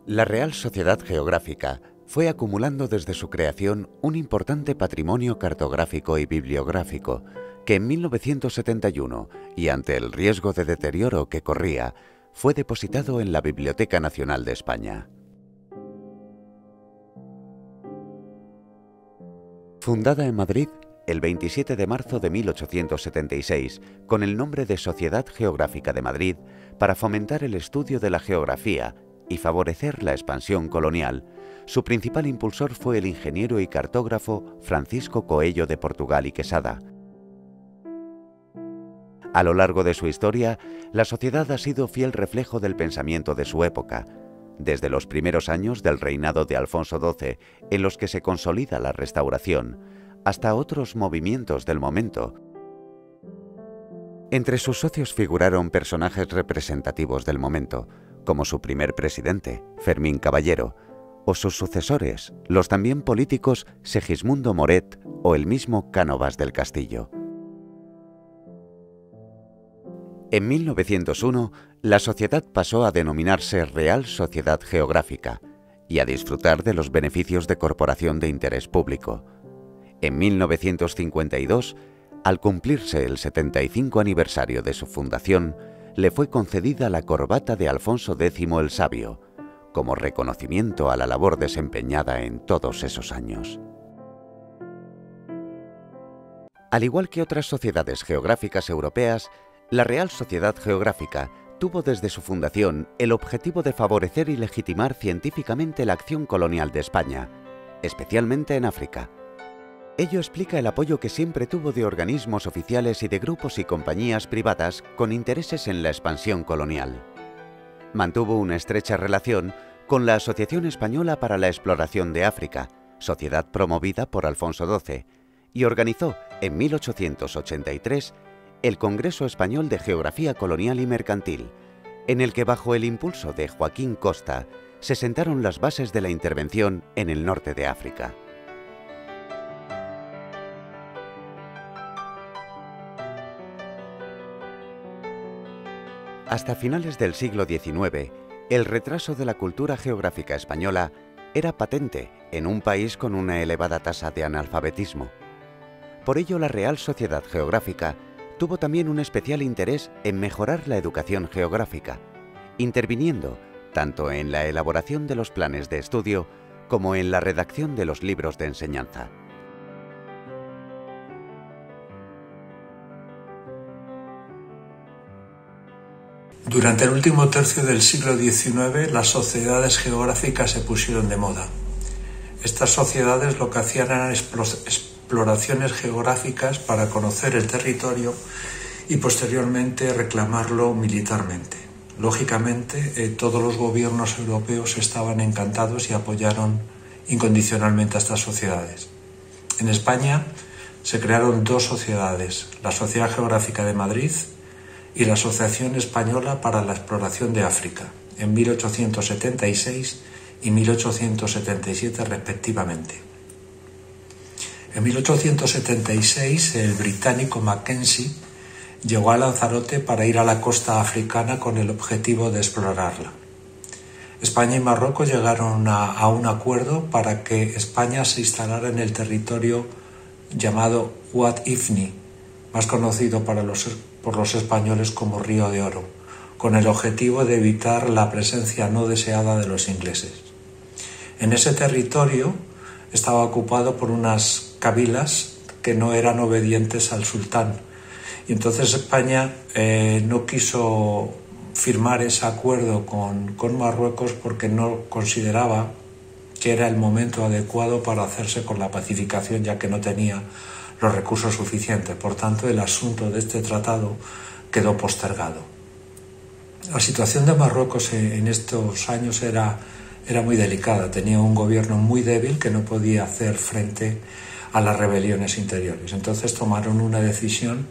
La Real Sociedad Geográfica fue acumulando desde su creación un importante patrimonio cartográfico y bibliográfico que en 1971, y ante el riesgo de deterioro que corría, fue depositado en la Biblioteca Nacional de España. Fundada en Madrid el 27 de marzo de 1876 con el nombre de Sociedad Geográfica de Madrid para fomentar el estudio de la geografía y favorecer la expansión colonial, su principal impulsor fue el ingeniero y cartógrafo Francisco Coello de Portugal y Quesada. A lo largo de su historia, la sociedad ha sido fiel reflejo del pensamiento de su época, desde los primeros años del reinado de Alfonso XII, en los que se consolida la Restauración, hasta otros movimientos del momento. Entre sus socios figuraron personajes representativos del momento, como su primer presidente, Fermín Caballero, o sus sucesores, los también políticos Segismundo Moret o el mismo Cánovas del Castillo. En 1901, la sociedad pasó a denominarse Real Sociedad Geográfica y a disfrutar de los beneficios de corporación de interés público. En 1952, al cumplirse el 75 aniversario de su fundación, le fue concedida la corbata de Alfonso X el Sabio, como reconocimiento a la labor desempeñada en todos esos años. Al igual que otras sociedades geográficas europeas, la Real Sociedad Geográfica tuvo desde su fundación el objetivo de favorecer y legitimar científicamente la acción colonial de España, especialmente en África. Ello explica el apoyo que siempre tuvo de organismos oficiales y de grupos y compañías privadas con intereses en la expansión colonial. Mantuvo una estrecha relación con la Asociación Española para la Exploración de África, sociedad promovida por Alfonso XII, y organizó en 1883 el Congreso Español de Geografía Colonial y Mercantil, en el que bajo el impulso de Joaquín Costa se sentaron las bases de la intervención en el norte de África. Hasta finales del siglo XIX, el retraso de la cultura geográfica española era patente en un país con una elevada tasa de analfabetismo. Por ello, la Real Sociedad Geográfica tuvo también un especial interés en mejorar la educación geográfica, interviniendo tanto en la elaboración de los planes de estudio como en la redacción de los libros de enseñanza. Durante el último tercio del siglo XIX, las sociedades geográficas se pusieron de moda. Estas sociedades lo que hacían eran exploraciones geográficas para conocer el territorio y posteriormente reclamarlo militarmente. Lógicamente, todos los gobiernos europeos estaban encantados y apoyaron incondicionalmente a estas sociedades. En España se crearon dos sociedades, la Sociedad Geográfica de Madrid y la Asociación Española para la Exploración de África, en 1876 y 1877 respectivamente. En 1876 el británico Mackenzie llegó a Lanzarote para ir a la costa africana con el objetivo de explorarla. España y Marruecos llegaron a un acuerdo para que España se instalara en el territorio llamado Wad Ifni, más conocido por los españoles como Río de Oro, con el objetivo de evitar la presencia no deseada de los ingleses. En ese territorio estaba ocupado por unas kabilas que no eran obedientes al sultán, y entonces España no quiso firmar ese acuerdo con Marruecos porque no consideraba que era el momento adecuado para hacerse con la pacificación, ya que no tenía los recursos suficientes. Por tanto, el asunto de este tratado quedó postergado. La situación de Marruecos en estos años era muy delicada. Tenía un gobierno muy débil que no podía hacer frente a las rebeliones interiores. Entonces tomaron una decisión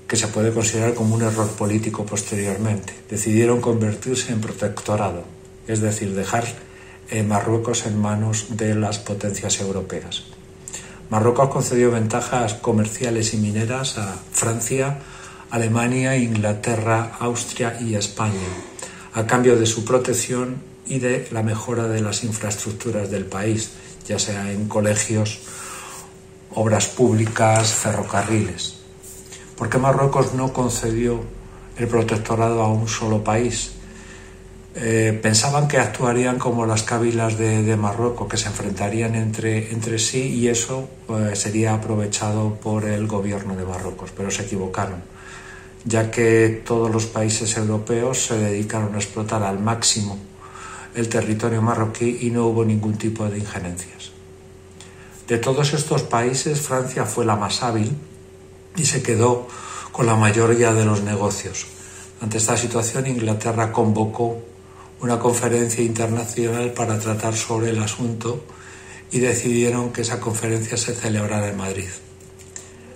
que se puede considerar como un error político posteriormente. Decidieron convertirse en protectorado, es decir, dejar Marruecos en manos de las potencias europeas. Marruecos concedió ventajas comerciales y mineras a Francia, Alemania, Inglaterra, Austria y España, a cambio de su protección y de la mejora de las infraestructuras del país, ya sea en colegios, obras públicas, ferrocarriles. ¿Por qué Marruecos no concedió el protectorado a un solo país? Pensaban que actuarían como las cábilas de Marruecos, que se enfrentarían entre sí y eso sería aprovechado por el gobierno de Marruecos, pero se equivocaron, ya que todos los países europeos se dedicaron a explotar al máximo el territorio marroquí y no hubo ningún tipo de injerencias. De todos estos países, Francia fue la más hábil y se quedó con la mayoría de los negocios. Ante esta situación, Inglaterra convocó una conferencia internacional para tratar sobre el asunto y decidieron que esa conferencia se celebrara en Madrid.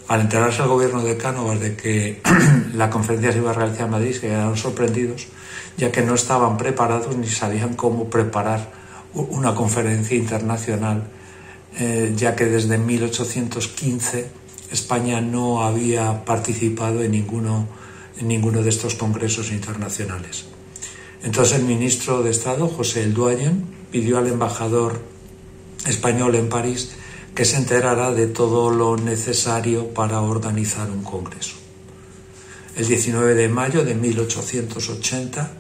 Al enterarse el gobierno de Cánovas de que la conferencia se iba a realizar en Madrid, se quedaron sorprendidos, ya que no estaban preparados ni sabían cómo preparar una conferencia internacional, ya que desde 1815 España no había participado en ninguno de estos congresos internacionales. Entonces el ministro de Estado, José El Duayen, pidió al embajador español en París que se enterara de todo lo necesario para organizar un congreso. El 19 de mayo de 1880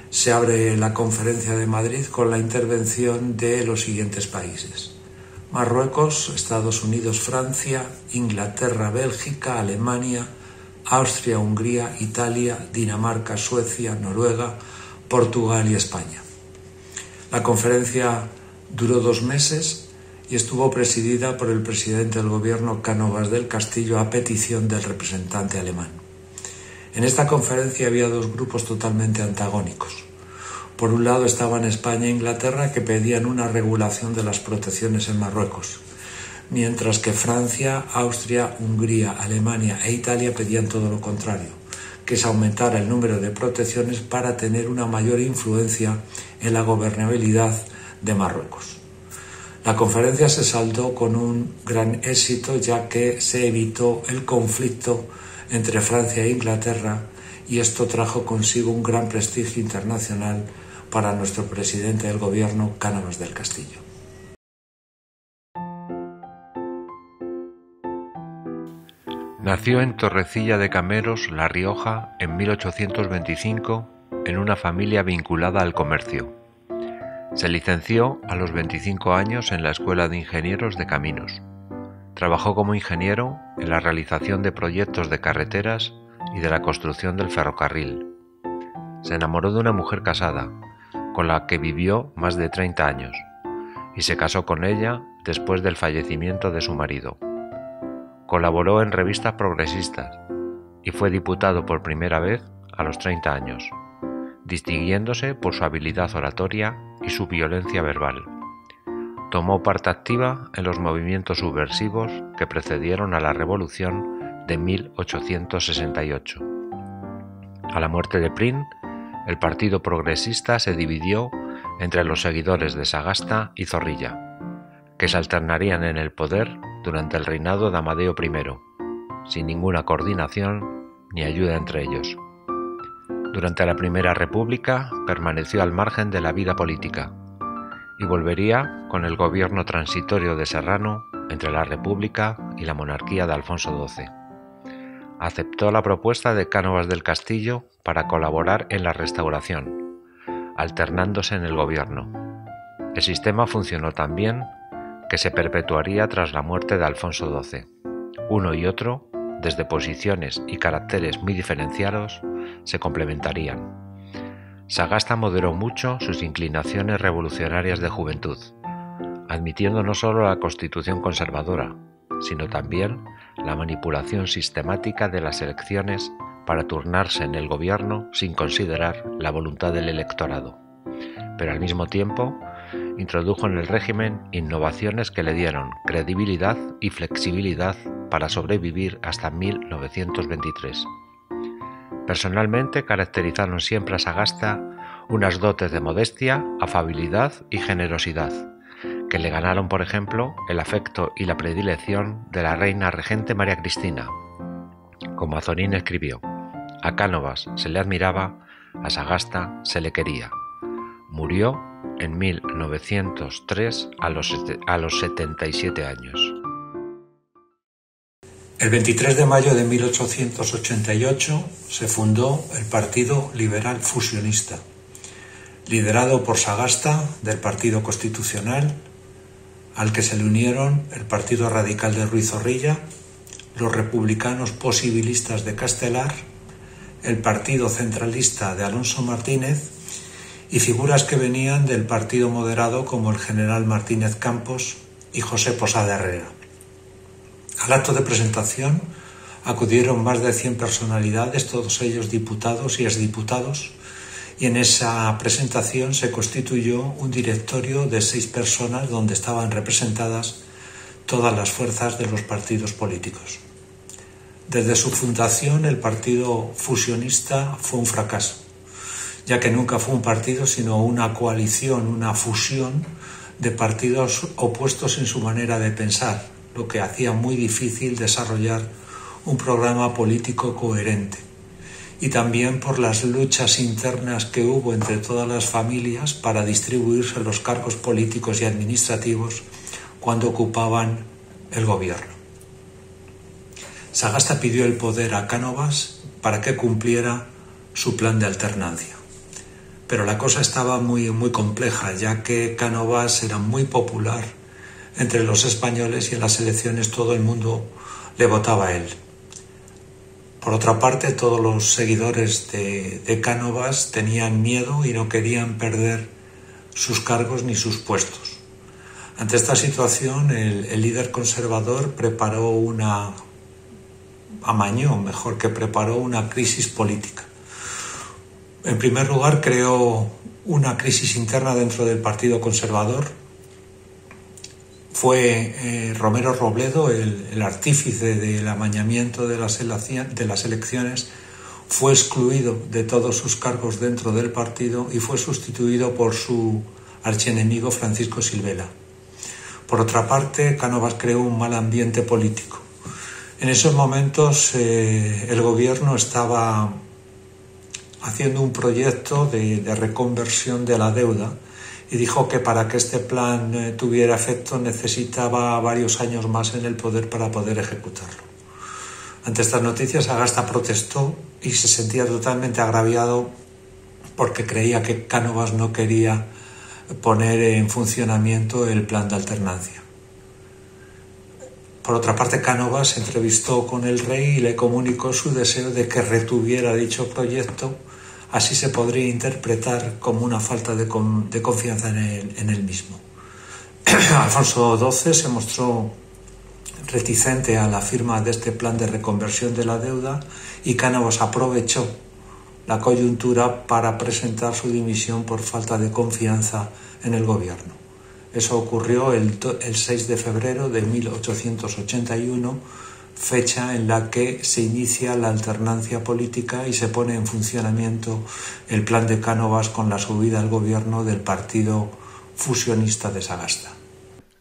se abre la Conferencia de Madrid con la intervención de los siguientes países: Marruecos, Estados Unidos, Francia, Inglaterra, Bélgica, Alemania, Austria, Hungría, Italia, Dinamarca, Suecia, Noruega, Portugal y España. La conferencia duró 2 meses y estuvo presidida por el presidente del gobierno Cánovas del Castillo a petición del representante alemán. En esta conferencia había 2 grupos totalmente antagónicos. Por un lado estaban España e Inglaterra, que pedían una regulación de las protecciones en Marruecos, mientras que Francia, Austria, Hungría, Alemania e Italia pedían todo lo contrario, que es aumentar el número de protecciones para tener una mayor influencia en la gobernabilidad de Marruecos. La conferencia se saldó con un gran éxito, ya que se evitó el conflicto entre Francia e Inglaterra y esto trajo consigo un gran prestigio internacional para nuestro presidente del gobierno, Cánovas del Castillo. Nació en Torrecilla de Cameros, La Rioja, en 1825, en una familia vinculada al comercio. Se licenció a los 25 años en la Escuela de Ingenieros de Caminos. Trabajó como ingeniero en la realización de proyectos de carreteras y de la construcción del ferrocarril. Se enamoró de una mujer casada, con la que vivió más de 30 años, y se casó con ella después del fallecimiento de su marido. Colaboró en revistas progresistas y fue diputado por primera vez a los 30 años, distinguiéndose por su habilidad oratoria y su violencia verbal. Tomó parte activa en los movimientos subversivos que precedieron a la Revolución de 1868. A la muerte de Prim, el Partido Progresista se dividió entre los seguidores de Sagasta y Zorrilla, que se alternarían en el poder durante el reinado de Amadeo I, sin ninguna coordinación ni ayuda entre ellos. Durante la Primera República permaneció al margen de la vida política y volvería con el gobierno transitorio de Serrano entre la República y la monarquía de Alfonso XII. Aceptó la propuesta de Cánovas del Castillo para colaborar en la restauración, alternándose en el gobierno. El sistema funcionó tan bien que se perpetuaría tras la muerte de Alfonso XII. Uno y otro, desde posiciones y caracteres muy diferenciados, se complementarían. Sagasta moderó mucho sus inclinaciones revolucionarias de juventud, admitiendo no solo la Constitución conservadora, sino también la manipulación sistemática de las elecciones para turnarse en el gobierno sin considerar la voluntad del electorado. Pero al mismo tiempo, introdujo en el régimen innovaciones que le dieron credibilidad y flexibilidad para sobrevivir hasta 1923. Personalmente caracterizaron siempre a Sagasta unas dotes de modestia, afabilidad y generosidad, que le ganaron, por ejemplo, el afecto y la predilección de la reina regente María Cristina. Como Azorín escribió, a Cánovas se le admiraba, a Sagasta se le quería. Murió en 1903 a los 77 años. El 23 de mayo de 1888 se fundó el Partido Liberal Fusionista, liderado por Sagasta del Partido Constitucional, al que se le unieron el Partido Radical de Ruiz Zorrilla, los Republicanos Posibilistas de Castelar, el Partido Centralista de Alonso Martínez y figuras que venían del Partido Moderado como el general Martínez Campos y José Posada Herrera. Al acto de presentación acudieron más de 100 personalidades, todos ellos diputados y exdiputados, y en esa presentación se constituyó un directorio de 6 personas donde estaban representadas todas las fuerzas de los partidos políticos. Desde su fundación el Partido Fusionista fue un fracaso, ya que nunca fue un partido sino una coalición, una fusión de partidos opuestos en su manera de pensar, lo que hacía muy difícil desarrollar un programa político coherente. Y también por las luchas internas que hubo entre todas las familias para distribuirse los cargos políticos y administrativos cuando ocupaban el gobierno. Sagasta pidió el poder a Cánovas para que cumpliera su plan de alternancia. Pero la cosa estaba muy compleja, ya que Cánovas era muy popular entre los españoles y en las elecciones todo el mundo le votaba a él. Por otra parte, todos los seguidores de Cánovas tenían miedo y no querían perder sus cargos ni sus puestos. Ante esta situación, el líder conservador preparó una crisis política. En primer lugar, creó una crisis interna dentro del Partido Conservador. Fue Romero Robledo, el artífice del amañamiento de las elecciones, fue excluido de todos sus cargos dentro del partido y fue sustituido por su archienemigo Francisco Silvela. Por otra parte, Cánovas creó un mal ambiente político. En esos momentos el gobierno estaba haciendo un proyecto de reconversión de la deuda y dijo que para que este plan tuviera efecto necesitaba varios años más en el poder para poder ejecutarlo. Ante estas noticias, Sagasta protestó y se sentía totalmente agraviado porque creía que Cánovas no quería poner en funcionamiento el plan de alternancia. Por otra parte, Cánovas se entrevistó con el rey y le comunicó su deseo de que retuviera dicho proyecto. Así se podría interpretar como una falta de confianza en él mismo. Alfonso XII se mostró reticente a la firma de este plan de reconversión de la deuda y Cánovas aprovechó la coyuntura para presentar su dimisión por falta de confianza en el gobierno. Eso ocurrió el 6 de febrero de 1881, fecha en la que se inicia la alternancia política y se pone en funcionamiento el plan de Cánovas con la subida al gobierno del Partido Fusionista de Sagasta.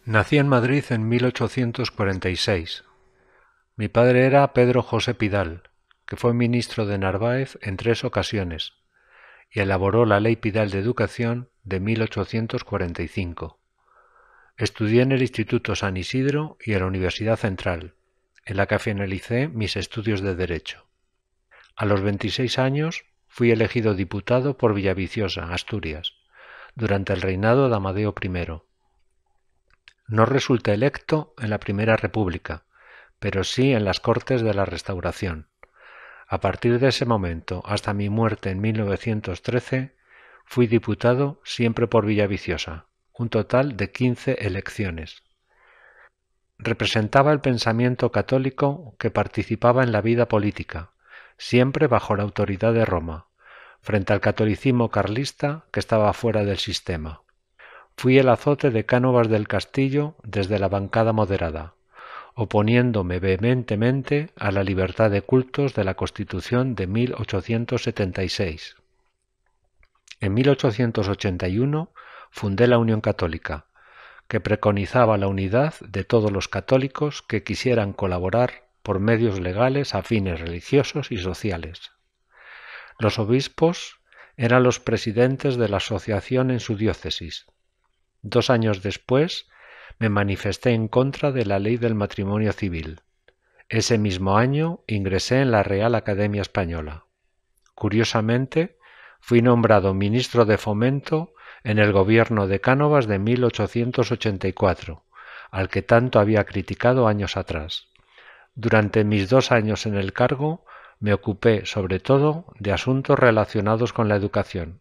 Nací en Madrid en 1846. Mi padre era Pedro José Pidal, que fue ministro de Narváez en 3 ocasiones y elaboró la Ley Pidal de Educación de 1845. Estudié en el Instituto San Isidro y en la Universidad Central, en la que finalicé mis estudios de Derecho. A los 26 años fui elegido diputado por Villaviciosa, Asturias, durante el reinado de Amadeo I. No resulté electo en la Primera República, pero sí en las Cortes de la Restauración. A partir de ese momento hasta mi muerte en 1913, fui diputado siempre por Villaviciosa, un total de 15 elecciones. Representaba el pensamiento católico que participaba en la vida política, siempre bajo la autoridad de Roma, frente al catolicismo carlista que estaba fuera del sistema. Fui el azote de Cánovas del Castillo desde la bancada moderada, oponiéndome vehementemente a la libertad de cultos de la Constitución de 1876. En 1881 fundé la Unión Católica, que preconizaba la unidad de todos los católicos que quisieran colaborar por medios legales a fines religiosos y sociales. Los obispos eran los presidentes de la asociación en su diócesis. 2 años después me manifesté en contra de la ley del matrimonio civil. Ese mismo año ingresé en la Real Academia Española. Curiosamente, fui nombrado ministro de Fomento en el gobierno de Cánovas de 1884, al que tanto había criticado años atrás. Durante mis 2 años en el cargo me ocupé sobre todo de asuntos relacionados con la educación.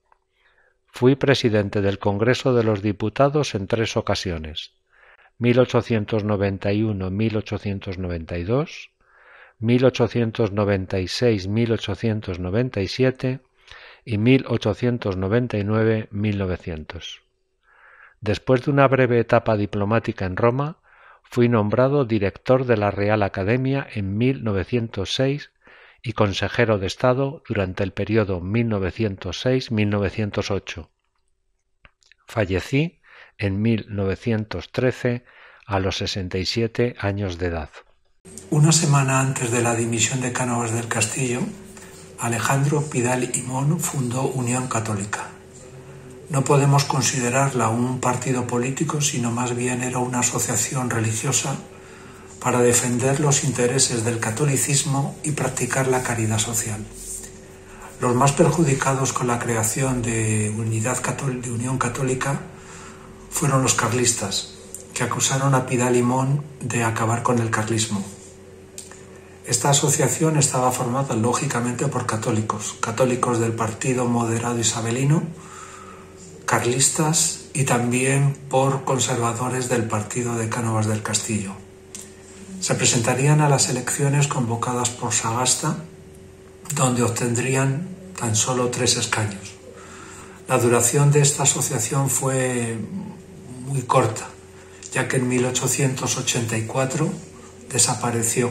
Fui presidente del Congreso de los Diputados en 3 ocasiones, 1891-1892, 1896-1897 y 1899-1900. Después de una breve etapa diplomática en Roma, fui nombrado director de la Real Academia en 1906 y consejero de Estado durante el periodo 1906-1908. Fallecí en 1913 a los 67 años de edad. Una semana antes de la dimisión de Cánovas del Castillo, Alejandro Pidal y Mon fundó Unión Católica. No podemos considerarla un partido político, sino más bien era una asociación religiosa para defender los intereses del catolicismo y practicar la caridad social. Los más perjudicados con la creación de Unión Católica fueron los carlistas, que acusaron a Pidal y Mon de acabar con el carlismo. Esta asociación estaba formada lógicamente por católicos del Partido Moderado Isabelino, carlistas y también por conservadores del partido de Cánovas del Castillo. Se presentarían a las elecciones convocadas por Sagasta, donde obtendrían tan solo 3 escaños. La duración de esta asociación fue muy corta, ya que en 1884 desapareció,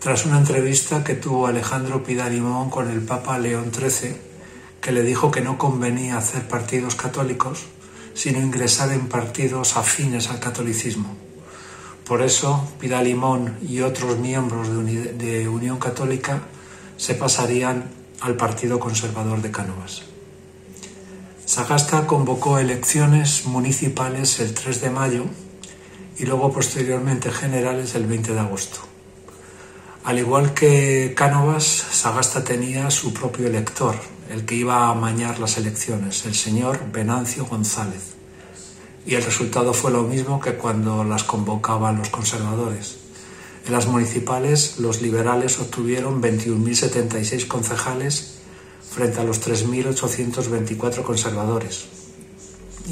tras una entrevista que tuvo Alejandro Pidal y Mon con el Papa León XIII, que le dijo que no convenía hacer partidos católicos, sino ingresar en partidos afines al catolicismo. Por eso, Pidal y Mon y otros miembros de Unión Católica se pasarían al Partido Conservador de Cánovas. Sagasta convocó elecciones municipales el 3 de mayo y luego posteriormente generales el 20 de agosto. Al igual que Cánovas, Sagasta tenía su propio elector, el que iba a amañar las elecciones, el señor Venancio González. Y el resultado fue lo mismo que cuando las convocaban los conservadores. En las municipales, los liberales obtuvieron 21.076 concejales frente a los 3.824 conservadores.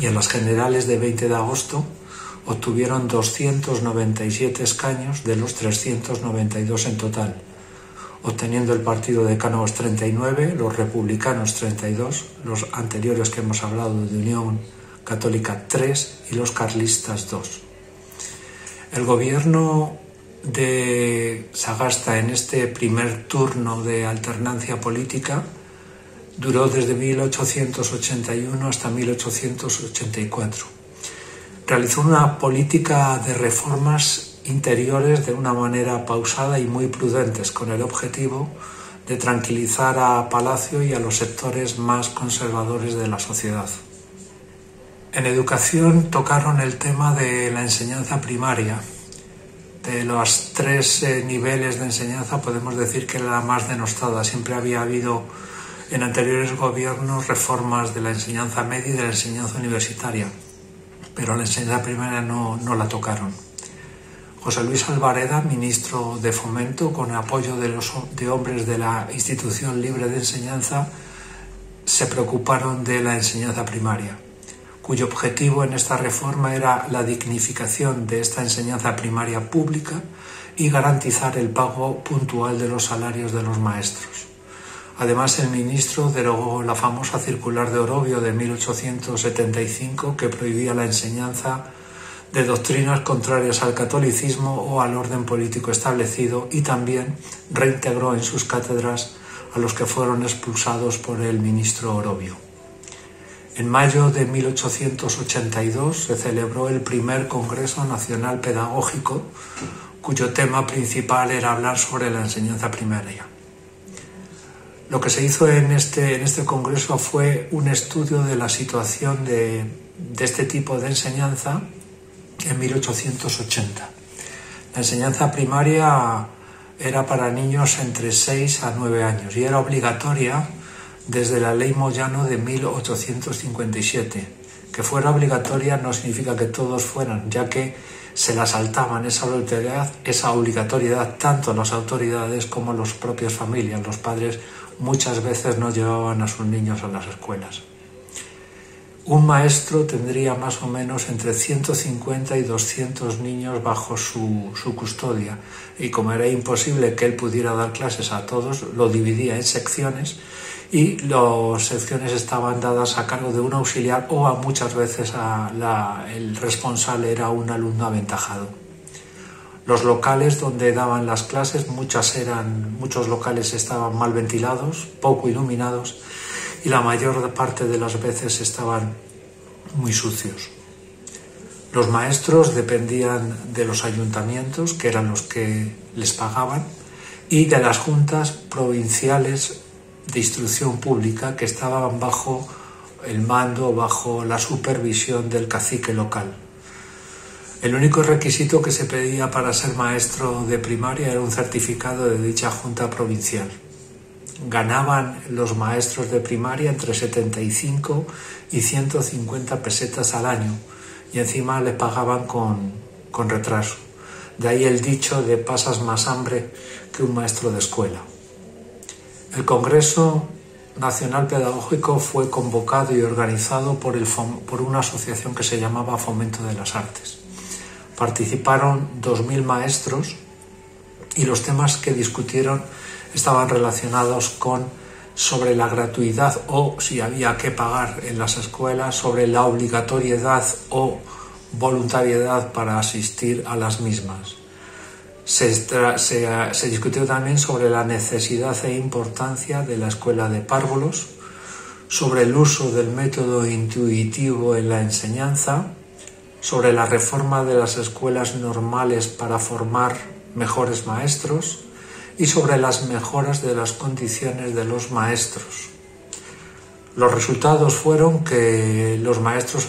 Y en las generales de 20 de agosto obtuvieron 297 escaños de los 392 en total, obteniendo el partido de Cánovas 39, los republicanos 32, los anteriores que hemos hablado de Unión Católica 3 y los carlistas 2. El gobierno de Sagasta en este primer turno de alternancia política duró desde 1881 hasta 1884. Realizó una política de reformas interiores de una manera pausada y muy prudentes, con el objetivo de tranquilizar a Palacio y a los sectores más conservadores de la sociedad. En educación tocaron el tema de la enseñanza primaria. De los 3 niveles de enseñanza podemos decir que era la más denostada. Siempre había habido en anteriores gobiernos reformas de la enseñanza media y de la enseñanza universitaria, pero la enseñanza primaria no la tocaron. José Luis Albareda, ministro de Fomento, con apoyo de hombres de la Institución Libre de Enseñanza, se preocuparon de la enseñanza primaria, cuyo objetivo en esta reforma era la dignificación de esta enseñanza primaria pública y garantizar el pago puntual de los salarios de los maestros. Además, el ministro derogó la famosa circular de Orobio de 1875 que prohibía la enseñanza de doctrinas contrarias al catolicismo o al orden político establecido, y también reintegró en sus cátedras a los que fueron expulsados por el ministro Orobio. En mayo de 1882 se celebró el primer Congreso Nacional Pedagógico, cuyo tema principal era hablar sobre la enseñanza primaria. Lo que se hizo en este congreso fue un estudio de la situación de este tipo de enseñanza en 1880. La enseñanza primaria era para niños entre 6 a 9 años y era obligatoria desde la Ley Moyano de 1857. Que fuera obligatoria no significa que todos fueran, ya que se la saltaban esa obligatoriedad tanto las autoridades como las propias familias. Los padres muchas veces no llevaban a sus niños a las escuelas. Un maestro tendría más o menos entre 150 y 200 niños bajo su custodia, y como era imposible que él pudiera dar clases a todos, lo dividía en secciones, y las secciones estaban dadas a cargo de un auxiliar o muchas veces el responsable era un alumno aventajado. Los locales donde daban las clases, muchos locales estaban mal ventilados, poco iluminados, y la mayor parte de las veces estaban muy sucios. Los maestros dependían de los ayuntamientos, que eran los que les pagaban, y de las juntas provinciales de instrucción pública, que estaban bajo el mando, bajo la supervisión del cacique local. El único requisito que se pedía para ser maestro de primaria era un certificado de dicha junta provincial. Ganaban los maestros de primaria entre 75 y 150 pesetas al año y encima les pagaban con retraso. De ahí el dicho de pasas más hambre que un maestro de escuela. El Congreso Nacional Pedagógico fue convocado y organizado por una asociación que se llamaba Fomento de las Artes. Participaron 2.000 maestros y los temas que discutieron estaban relacionados sobre la gratuidad o si había que pagar en las escuelas, sobre la obligatoriedad o voluntariedad para asistir a las mismas. Se discutió también sobre la necesidad e importancia de la escuela de párvulos, sobre el uso del método intuitivo en la enseñanza, sobre la reforma de las escuelas normales para formar mejores maestros y sobre las mejoras de las condiciones de los maestros. Los resultados fueron que los maestros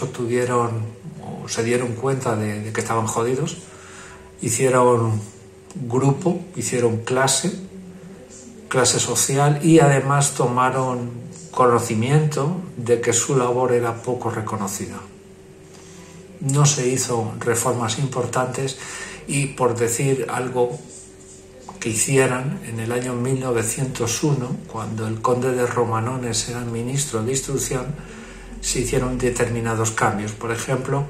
se dieron cuenta de que estaban jodidos, hicieron grupo, hicieron clase social y además tomaron conocimiento de que su labor era poco reconocida. No se hizo reformas importantes y, por decir algo que hicieran, en el año 1901, cuando el conde de Romanones era ministro de Instrucción, se hicieron determinados cambios. Por ejemplo,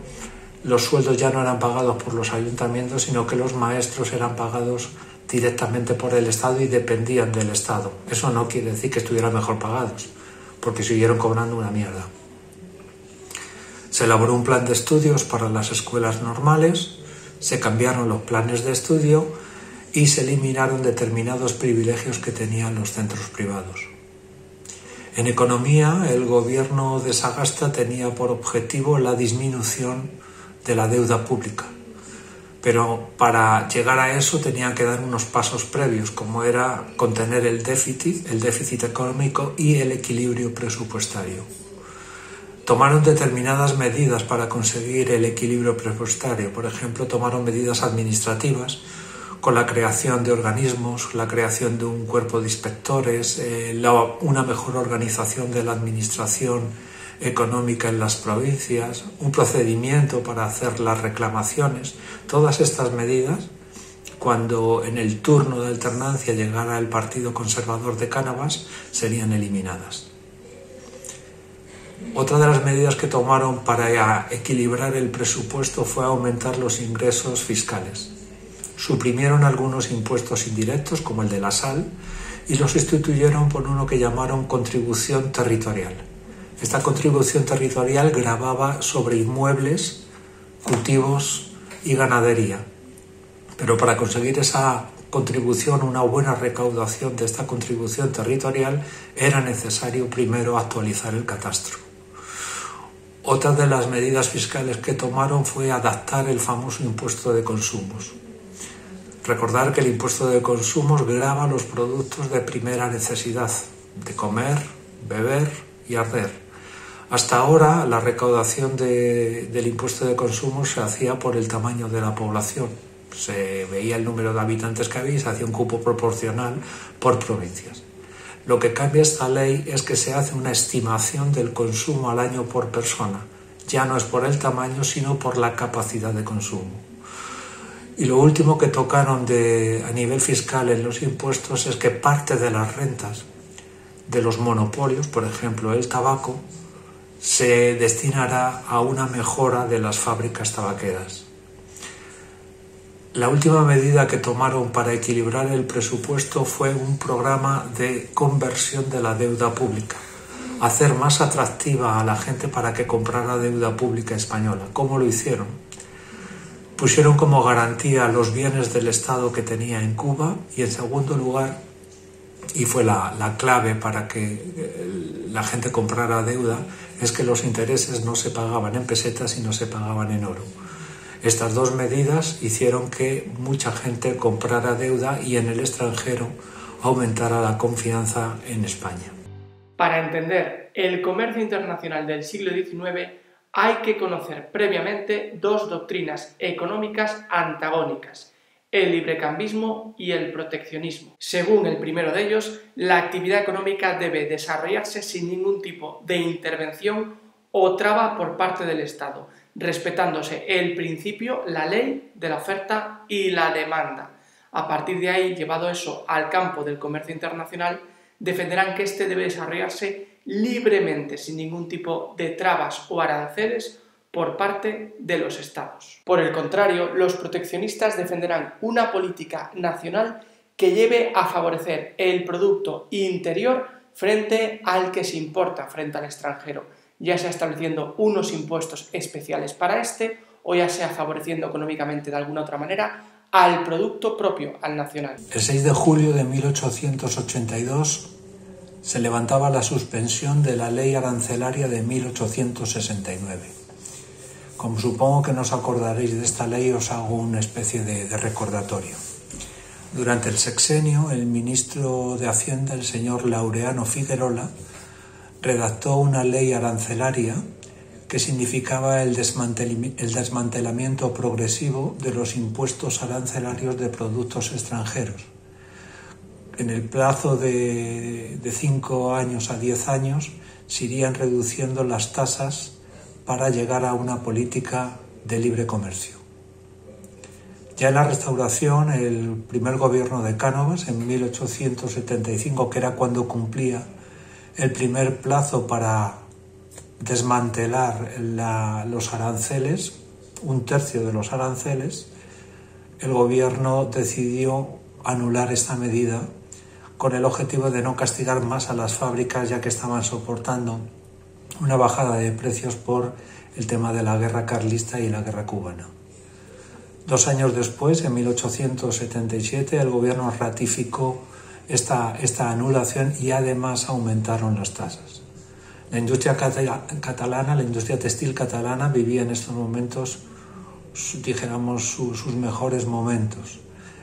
los sueldos ya no eran pagados por los ayuntamientos, sino que los maestros eran pagados directamente por el Estado y dependían del Estado. Eso no quiere decir que estuvieran mejor pagados, porque siguieron cobrando una mierda. Se elaboró un plan de estudios para las escuelas normales, se cambiaron los planes de estudio y se eliminaron determinados privilegios que tenían los centros privados. En economía, el gobierno de Sagasta tenía por objetivo la disminución de la deuda pública, pero para llegar a eso tenía que dar unos pasos previos, como era contener el déficit económico y el equilibrio presupuestario. Tomaron determinadas medidas para conseguir el equilibrio presupuestario. Por ejemplo, tomaron medidas administrativas con la creación de organismos, la creación de un cuerpo de inspectores, una mejor organización de la administración económica en las provincias, un procedimiento para hacer las reclamaciones. Todas estas medidas, cuando en el turno de alternancia llegara el Partido Conservador de Cánovas, serían eliminadas. Otra de las medidas que tomaron para equilibrar el presupuesto fue aumentar los ingresos fiscales. Suprimieron algunos impuestos indirectos, como el de la sal, y los sustituyeron por uno que llamaron contribución territorial. Esta contribución territorial gravaba sobre inmuebles, cultivos y ganadería. Pero para conseguir esa contribución, una buena recaudación de esta contribución territorial, era necesario primero actualizar el catastro. Otra de las medidas fiscales que tomaron fue adaptar el famoso impuesto de consumos. Recordar que el impuesto de consumos grava los productos de primera necesidad, de comer, beber y arder. Hasta ahora la recaudación del impuesto de consumo se hacía por el tamaño de la población. Se veía el número de habitantes que había y se hacía un cupo proporcional por provincias. Lo que cambia esta ley es que se hace una estimación del consumo al año por persona. Ya no es por el tamaño, sino por la capacidad de consumo. Y lo último que tocaron a nivel fiscal en los impuestos es que parte de las rentas de los monopolios, por ejemplo el tabaco, se destinará a una mejora de las fábricas tabaqueras. La última medida que tomaron para equilibrar el presupuesto fue un programa de conversión de la deuda pública, hacer más atractiva a la gente para que comprara deuda pública española. ¿Cómo lo hicieron? Pusieron como garantía los bienes del Estado que tenía en Cuba y, en segundo lugar, y fue la clave para que la gente comprara deuda, es que los intereses no se pagaban en pesetas y no se pagaban en oro. Estas dos medidas hicieron que mucha gente comprara deuda y en el extranjero aumentara la confianza en España. Para entender el comercio internacional del siglo XIX hay que conocer previamente dos doctrinas económicas antagónicas, el librecambismo y el proteccionismo. Según el primero de ellos, la actividad económica debe desarrollarse sin ningún tipo de intervención o traba por parte del Estado, respetándose el principio, la ley de la oferta y la demanda. A partir de ahí, llevado eso al campo del comercio internacional, defenderán que éste debe desarrollarse libremente, sin ningún tipo de trabas o aranceles por parte de los Estados. Por el contrario, los proteccionistas defenderán una política nacional que lleve a favorecer el producto interior frente al que se importa, frente al extranjero, ya sea estableciendo unos impuestos especiales para este o ya sea favoreciendo económicamente de alguna otra manera al producto propio, al nacional. El 6 de julio de 1882 se levantaba la suspensión de la ley arancelaria de 1869. Como supongo que no os acordaréis de esta ley, os hago una especie de recordatorio. Durante el sexenio, el ministro de Hacienda, el señor Laureano Figuerola, redactó una ley arancelaria que significaba el desmantelamiento progresivo de los impuestos arancelarios de productos extranjeros. En el plazo de 5 años a 10 años se irían reduciendo las tasas para llegar a una política de libre comercio. Ya en la Restauración, el primer gobierno de Cánovas, en 1875, que era cuando cumplía el primer plazo para desmantelar los aranceles, 1/3 de los aranceles, el gobierno decidió anular esta medida con el objetivo de no castigar más a las fábricas, ya que estaban soportando una bajada de precios por el tema de la guerra carlista y la guerra cubana. 2 años después, en 1877, el gobierno ratificó esta anulación y además aumentaron las tasas. La industria catalana, la industria textil catalana, vivía en estos momentos, dijéramos, sus mejores momentos.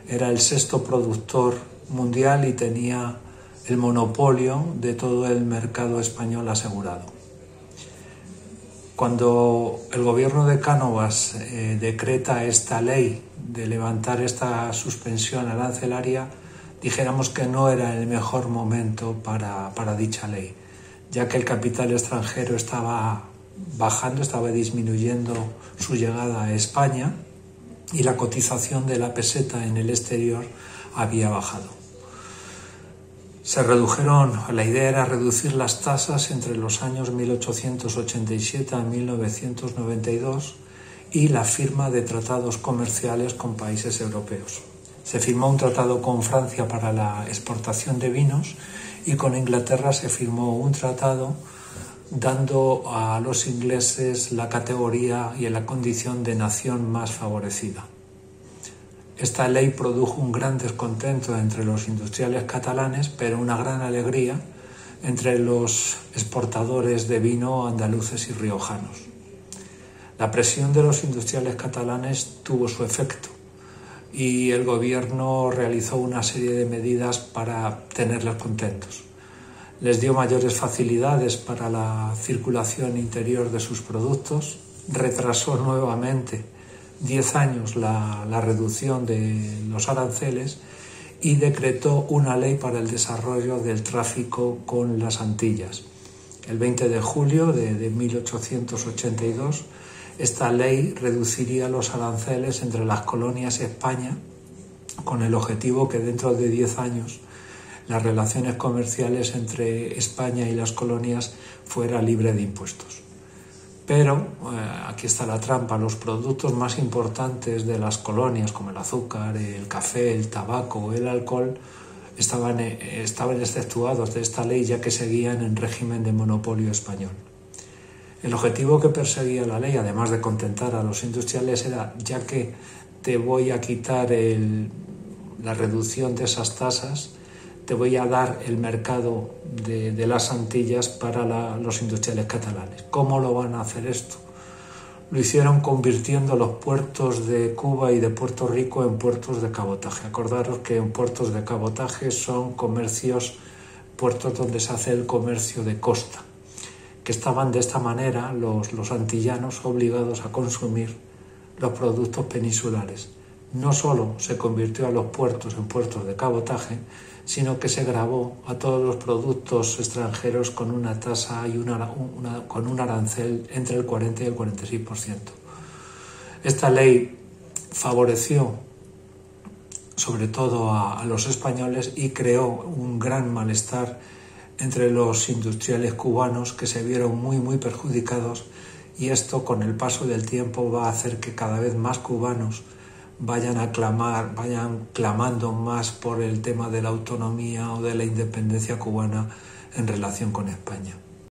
Era el 6º productor mundial y tenía el monopolio de todo el mercado español asegurado. Cuando el gobierno de Cánovas decreta esta ley de levantar esta suspensión arancelaria, dijéramos que no era el mejor momento para dicha ley, ya que el capital extranjero estaba bajando, estaba disminuyendo su llegada a España y la cotización de la peseta en el exterior había bajado. La idea era reducir las tasas entre los años 1887 a 1992 y la firma de tratados comerciales con países europeos. Se firmó un tratado con Francia para la exportación de vinos y con Inglaterra se firmó un tratado dando a los ingleses la categoría y la condición de nación más favorecida. Esta ley produjo un gran descontento entre los industriales catalanes, pero una gran alegría entre los exportadores de vino andaluces y riojanos. La presión de los industriales catalanes tuvo su efecto y el gobierno realizó una serie de medidas para tenerlos contentos. les dio mayores facilidades para la circulación interior de sus productos, retrasó nuevamente 10 años la reducción de los aranceles y decretó una ley para el desarrollo del tráfico con las Antillas. El 20 de julio de 1882, esta ley reduciría los aranceles entre las colonias y España con el objetivo que dentro de 10 años las relaciones comerciales entre España y las colonias fuera libre de impuestos. Pero, aquí está la trampa, los productos más importantes de las colonias, como el azúcar, el café, el tabaco o el alcohol, estaban exceptuados de esta ley ya que seguían en régimen de monopolio español. El objetivo que perseguía la ley, además de contentar a los industriales, era, ya que te voy a quitar la reducción de esas tasas, te voy a dar el mercado de las Antillas para los industriales catalanes. ¿Cómo lo van a hacer esto? Lo hicieron convirtiendo los puertos de Cuba y de Puerto Rico en puertos de cabotaje. Acordaros que en puertos de cabotaje son puertos donde se hace el comercio de costa, que estaban de esta manera los antillanos obligados a consumir los productos peninsulares. No solo se convirtió a los puertos en puertos de cabotaje, sino que se gravó a todos los productos extranjeros con una tasa y con un arancel entre el 40 y el 46%. Esta ley favoreció sobre todo a los españoles y creó un gran malestar entre los industriales cubanos que se vieron muy perjudicados, y esto con el paso del tiempo va a hacer que cada vez más cubanos vayan clamando más por el tema de la autonomía o de la independencia cubana en relación con España.